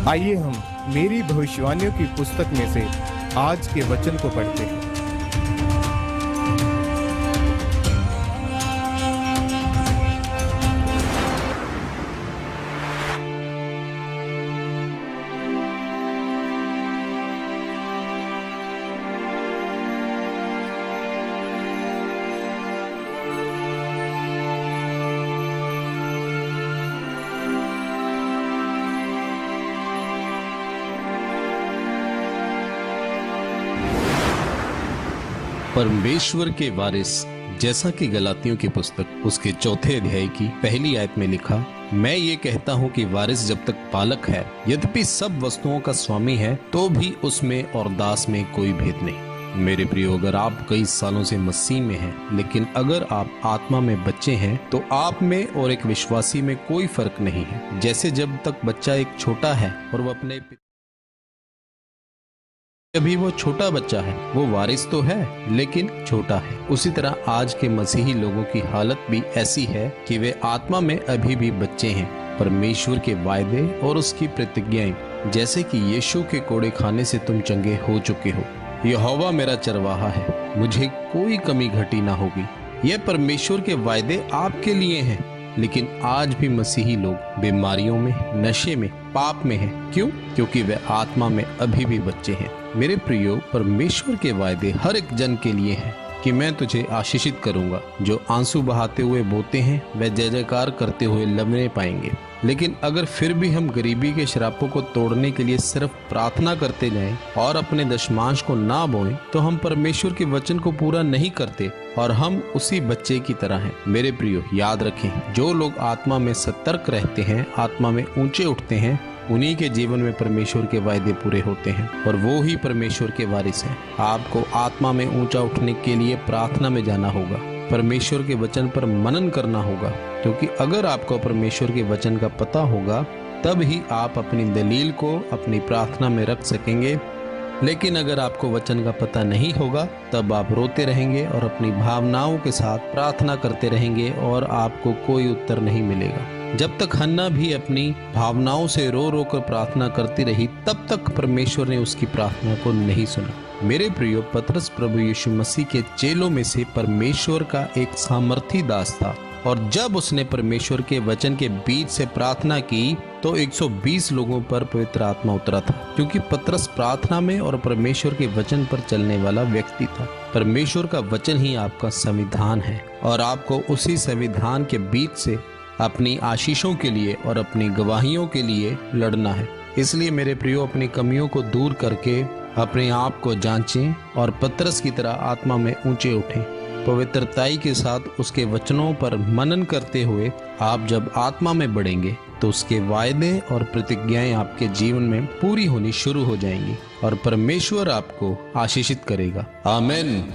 आइए हम मेरी भविष्यवाणियों की पुस्तक में से आज के वचन को पढ़ते हैं। परमेश्वर के वारिस, जैसा कि गलातियों की पुस्तक उसके चौथे अध्याय की पहली आयत में लिखा, मैं ये कहता हूँ कि वारिस जब तक पालक है, यद्यपि सब वस्तुओं का स्वामी है, तो भी उसमें और दास में कोई भेद नहीं। मेरे प्रियो, अगर आप कई सालों से मसीह में हैं, लेकिन अगर आप आत्मा में बच्चे हैं, तो आप में और एक विश्वासी में कोई फर्क नहीं है। जैसे जब तक बच्चा एक छोटा है और वो अपने अभी वो छोटा बच्चा है, वो वारिस तो है लेकिन छोटा है, उसी तरह आज के मसीही लोगों की हालत भी ऐसी है कि वे आत्मा में अभी भी बच्चे हैं। परमेश्वर के वायदे और उसकी प्रतिज्ञाएं, जैसे कि यीशु के कोड़े खाने से तुम चंगे हो चुके हो, यहोवा मेरा चरवाहा है, मुझे कोई कमी घटी ना होगी। यह परमेश्वर के वायदे आपके लिए हैं। लेकिन आज भी मसीही लोग बीमारियों में, नशे में, पाप में हैं। क्यों? क्योंकि वे आत्मा में अभी भी बच्चे हैं। मेरे प्रियो, परमेश्वर के वायदे हर एक जन के लिए हैं कि मैं तुझे आशीषित करूंगा। जो आंसू बहाते हुए बोते हैं, वे जय जयकार करते हुए लम्हे पाएंगे। लेकिन अगर फिर भी हम गरीबी के श्रापों को तोड़ने के लिए सिर्फ प्रार्थना करते जाएं और अपने दशमांश को ना बोएं, तो हम परमेश्वर के वचन को पूरा नहीं करते और हम उसी बच्चे की तरह हैं। मेरे प्रियो, याद रखें, जो लोग आत्मा में सतर्क रहते हैं, आत्मा में ऊंचे उठते हैं, उन्हीं के जीवन में परमेश्वर के वायदे पूरे होते हैं और वो ही परमेश्वर के वारिस हैं। आपको आत्मा में ऊंचा उठने के लिए प्रार्थना में जाना होगा, परमेश्वर के वचन पर मनन करना होगा, क्योंकि अगर आपको परमेश्वर के वचन का पता होगा, तब ही आप अपनी दलील को अपनी प्रार्थना में रख सकेंगे। लेकिन अगर आपको वचन का पता नहीं होगा, तब आप रोते रहेंगे और अपनी भावनाओं के साथ प्रार्थना करते रहेंगे और आपको कोई उत्तर नहीं मिलेगा। जब तक हन्ना भी अपनी भावनाओं से रो रो कर प्रार्थना करती रही, तब तक परमेश्वर ने उसकी प्रार्थना को नहीं सुना। मेरे प्रियो, पतरस प्रभु यीशु मसीह के चेलों में से परमेश्वर का एक सामर्थी दास था, और जब उसने परमेश्वर के वचन के बीच से प्रार्थना की तो 120 लोगों पर पवित्र आत्मा उतरा था, क्योंकि पतरस प्रार्थना में और परमेश्वर के वचन पर चलने वाला व्यक्ति था। परमेश्वर का वचन ही आपका संविधान है और आपको उसी संविधान के बीच से अपनी आशीषों के लिए और अपनी गवाहियों के लिए लड़ना है। इसलिए मेरे प्रियो, अपनी कमियों को दूर करके अपने आप को जांचें और पतरस की तरह आत्मा में ऊंचे उठें। पवित्रताई के साथ उसके वचनों पर मनन करते हुए आप जब आत्मा में बढ़ेंगे, तो उसके वायदे और प्रतिज्ञाएं आपके जीवन में पूरी होनी शुरू हो जाएंगी और परमेश्वर आपको आशीषित करेगा। आमीन।